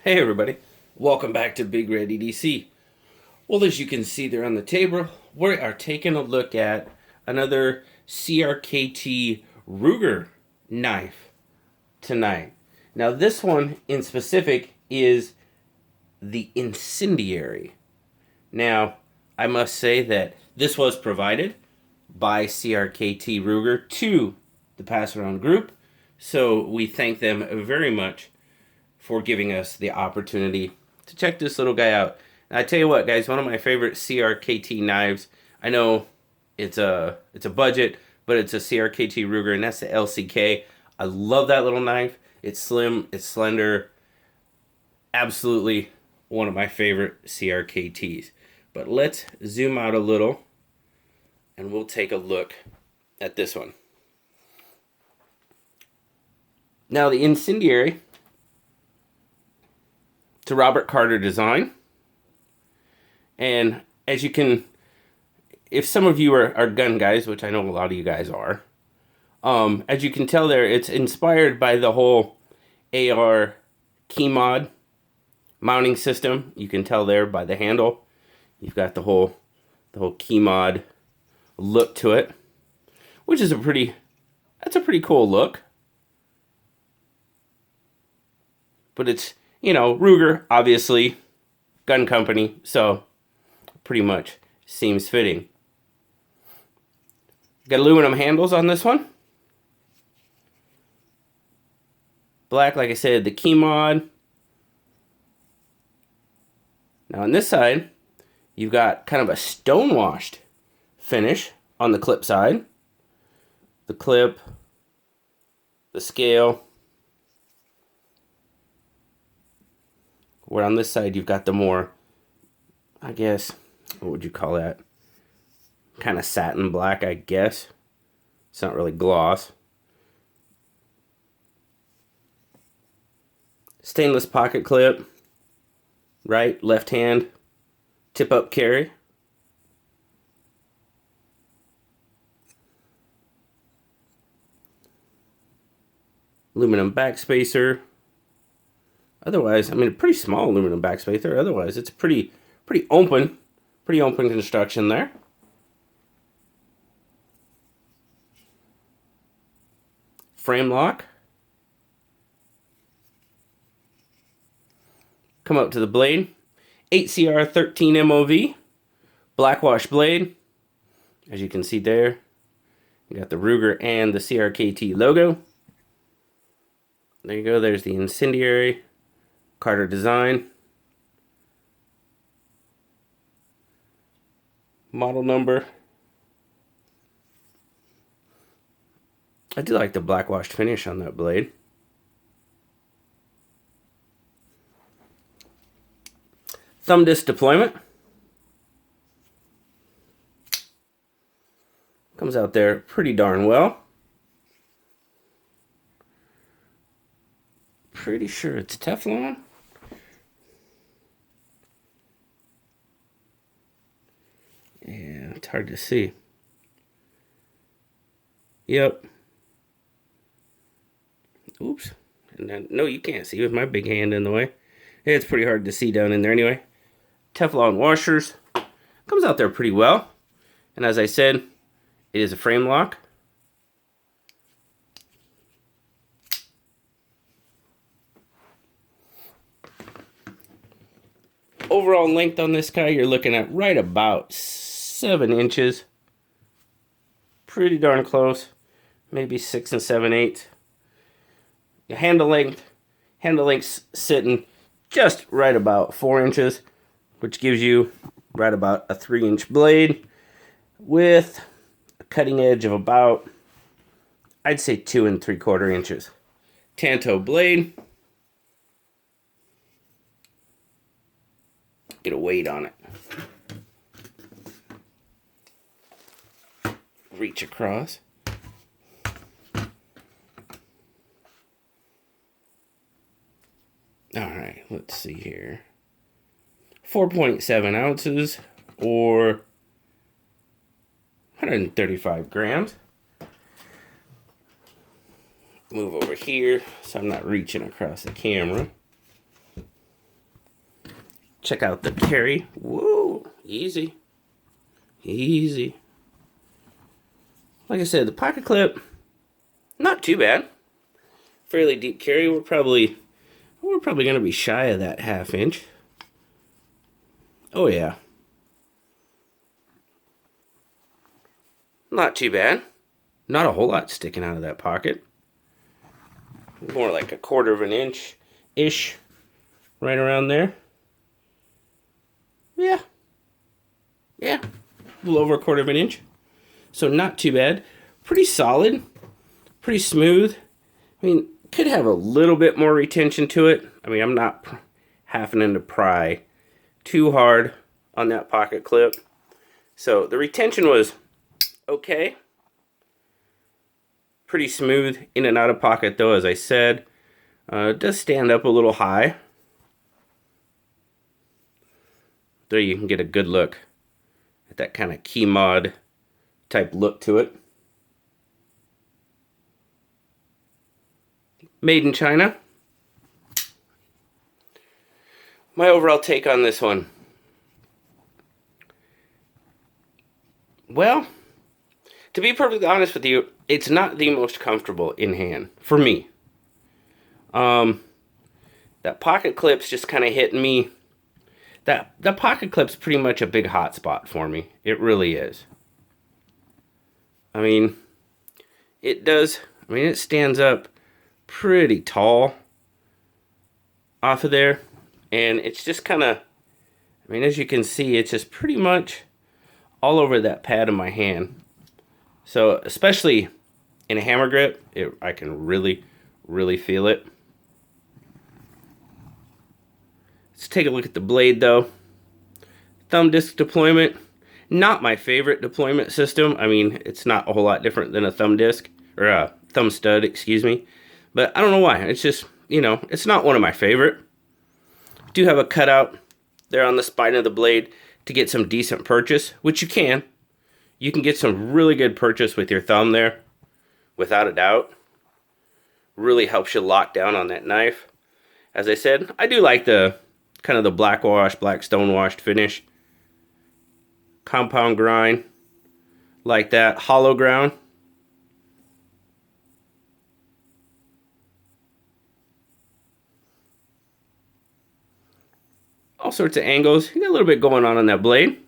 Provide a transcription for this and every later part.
Hey everybody, welcome back to Big Red EDC. Well, as you can see there on the table, we are taking a look at another CRKT Ruger knife tonight. Now this one in specific is the Incendiary. Now, I must say that this was provided by CRKT Ruger to the Pass Around group, so we thank them very much for giving us the opportunity to check this little guy out. And I tell you what, guys, one of my favorite CRKT knives. I know it's a budget, but it's a CRKT Ruger, and that's the LCK. I love that little knife. It's slim, it's slender. Absolutely one of my favorite CRKTs. But let's zoom out a little, and we'll take a look at this one. Now, the Incendiary, it's a Robert Carter design. And as you can, if some of you are gun guys, which I know a lot of you guys are, as you can tell there, it's inspired by the whole AR key mod mounting system. You can tell there by the handle. You've got the whole key mod look to it, which is that's a pretty cool look. But it's, Ruger, obviously, gun company, so pretty much seems fitting. Got aluminum handles on this one. Black, like I said, the key mod. Now on this side, you've got kind of a stonewashed finish on the clip side. The clip, the scale. Where on this side you've got the more, I guess, what would you call that? Kind of satin black, I guess. It's not really gloss. Stainless pocket clip. Right, left hand, tip up carry. Aluminum back spacer. Otherwise, I mean, a pretty small aluminum backspacer. Otherwise, it's pretty open construction there. Frame lock. Come up to the blade. 8CR13 MOV. Blackwash blade. As you can see there, you got the Ruger and the CRKT logo. There you go. There's the Incendiary Carter design. Model number. I do like the blackwashed finish on that blade. Thumb disc deployment. Comes out there pretty darn well. Pretty sure it's Teflon. Yeah, it's hard to see. Yep. Oops. And then, no, you can't see with my big hand in the way. It's pretty hard to see down in there anyway. Teflon washers. Comes out there pretty well. And as I said, it is a frame lock. Overall length on this guy, you're looking at right about 7 inches. Pretty darn close. Maybe 6 7/8. Handle length's sitting just right about 4 inches, which gives you right about a 3-inch blade with a cutting edge of about, I'd say, 2 3/4 inches. Tanto blade. Get a weight on it. Reach across. Alright, let's see here. 4.7 ounces or 135 grams. Move over here so I'm not reaching across the camera. check out the carry. Whoa, easy. Easy. Like I said, the pocket clip, not too bad. Fairly deep carry. We're probably going to be shy of that 1/2 inch. Oh yeah. Not too bad. Not a whole lot sticking out of that pocket. More like 1/4 of an inch-ish. Right around there. Yeah. Yeah. A little over 1/4 of an inch. So not too bad. Pretty solid. Pretty smooth. I mean, could have a little bit more retention to it. I mean, I'm not having to pry too hard on that pocket clip. So the retention was okay. Pretty smooth in and out of pocket though, as I said. It does stand up a little high. There you can get a good look at that kind of key mod type look to it. Made in China. My overall take on this one. Well, to be perfectly honest with you, it's not the most comfortable in hand for me. That pocket clip's just kind of hitting me. That pocket clip's pretty much a big hot spot for me. It really is. I mean, it stands up pretty tall off of there, and it's just kind of, I mean, as you can see, it's just pretty much all over that pad of my hand. So especially in a hammer grip, I can really feel it. Let's take a look at the blade though. Thumb disc deployment, not my favorite deployment system. I mean, it's not a whole lot different than a thumb disc, or a thumb stud, excuse me. But I don't know why. It's just, you know, it's not one of my favorite. Do have a cutout there on the spine of the blade to get some decent purchase, which you can. You can get some really good purchase with your thumb there, without a doubt. Really helps you lock down on that knife. As I said, I do like the kind of the black stonewashed finish. Compound grind, like that. Hollow ground. All sorts of angles. You got a little bit going on that blade.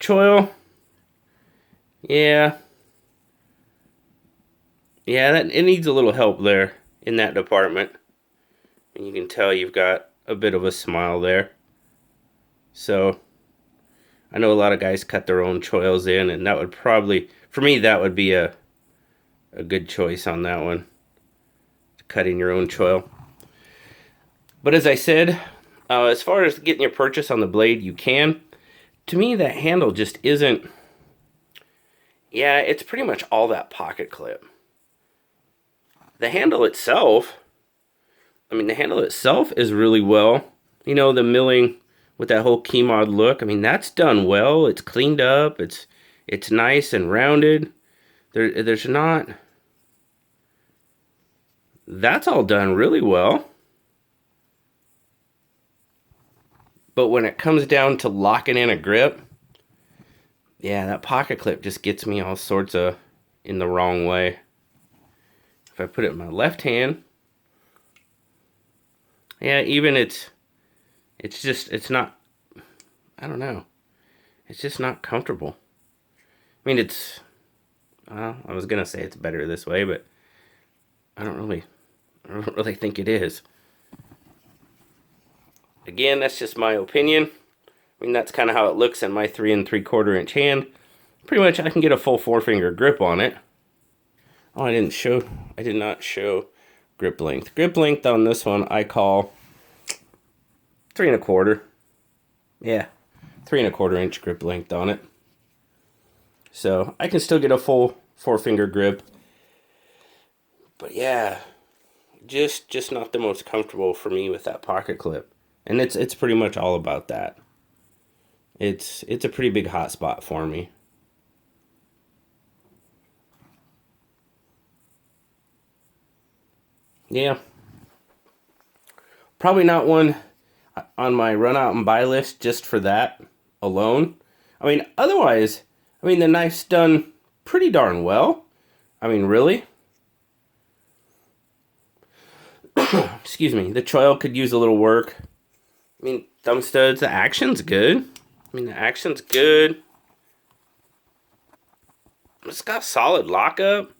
Choil. Yeah. Yeah, it needs a little help there in that department. And you can tell you've got a bit of a smile there. So, I know a lot of guys cut their own choils in, and that would probably, for me, that would be a good choice on that one. Cutting your own choil. But as I said, as far as getting your purchase on the blade, you can. To me, that handle just isn't... Yeah, it's pretty much all that pocket clip. The handle itself, the handle itself is really well. You know, the milling with that whole key mod look, I mean, that's done well. It's cleaned up. It's nice and rounded. There's not... That's all done really well. But when it comes down to locking in a grip, yeah, that pocket clip just gets me all sorts of in the wrong way. If I put it in my left hand, yeah, even it's not, I don't know. It's just not comfortable. I mean, I was going to say it's better this way, but I don't really think it is. Again, that's just my opinion. I mean, that's kind of how it looks in my 3 3/4 inch hand. Pretty much, I can get a full 4-finger grip on it. Oh, I did not show grip length. Grip length on this one, I call 3 1/4. Yeah, 3 1/4 inch grip length on it. So I can still get a full 4-finger grip. But yeah, just not the most comfortable for me with that pocket clip. And it's pretty much all about that. It's a pretty big hot spot for me. Yeah. Probably not one on my run out and buy list just for that alone. I mean, otherwise, I mean, the knife's done pretty darn well. I mean, really. Excuse me. The choil could use a little work. I mean, thumb studs, the action's good. I mean, the action's good. It's got solid lockup.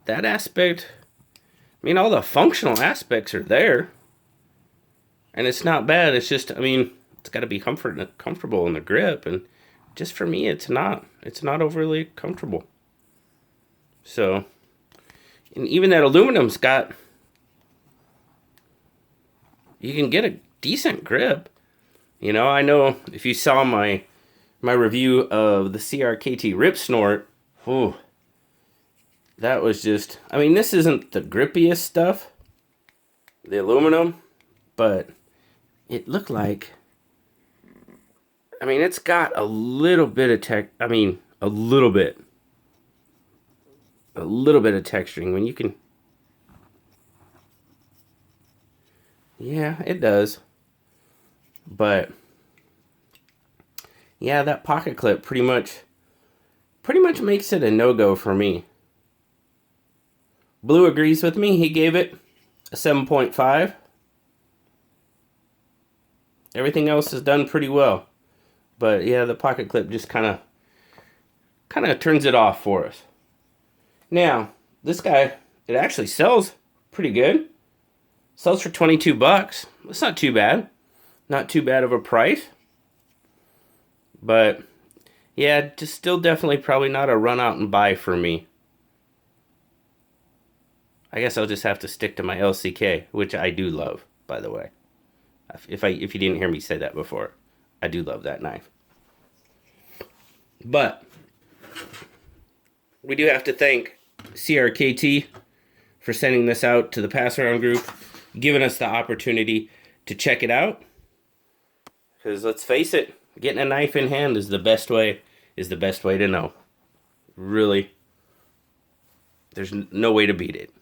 That aspect, I mean, all the functional aspects are there. And it's not bad. It's just, I mean, it's got to be comfortable in the grip. And just for me, it's not. It's not overly comfortable. So, and even that aluminum's got, you can get a decent grip. You know, I know if you saw my review of the CRKT Rip Snort, ooh, that was just, I mean, this isn't the grippiest stuff, the aluminum, but it looked like, I mean, it's got a little bit of a little bit of texturing when you can, yeah, it does. But yeah, that pocket clip pretty much makes it a no-go for me. Blue agrees with me. He gave it a 7.5. Everything else is done pretty well. But yeah, the pocket clip just kind of turns it off for us. Now, this guy, it actually sells pretty good. Sells for $22. That's not too bad. Not too bad of a price. But yeah, just still definitely probably not a run out and buy for me. I guess I'll just have to stick to my LCK, which I do love, by the way. If you didn't hear me say that before, I do love that knife. But we do have to thank CRKT for sending this out to the pass around group, giving us the opportunity to check it out. Because let's face it, getting a knife in hand is the best way to know. Really, there's no way to beat it.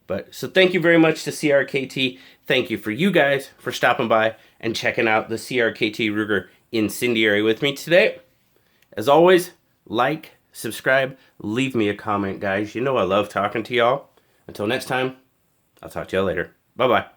But so thank you very much to CRKT. Thank you for you guys for stopping by and checking out the CRKT Ruger Incendiary with me today. As always, like, subscribe, leave me a comment, guys. You know I love talking to y'all. Until next time, I'll talk to y'all later. Bye-bye.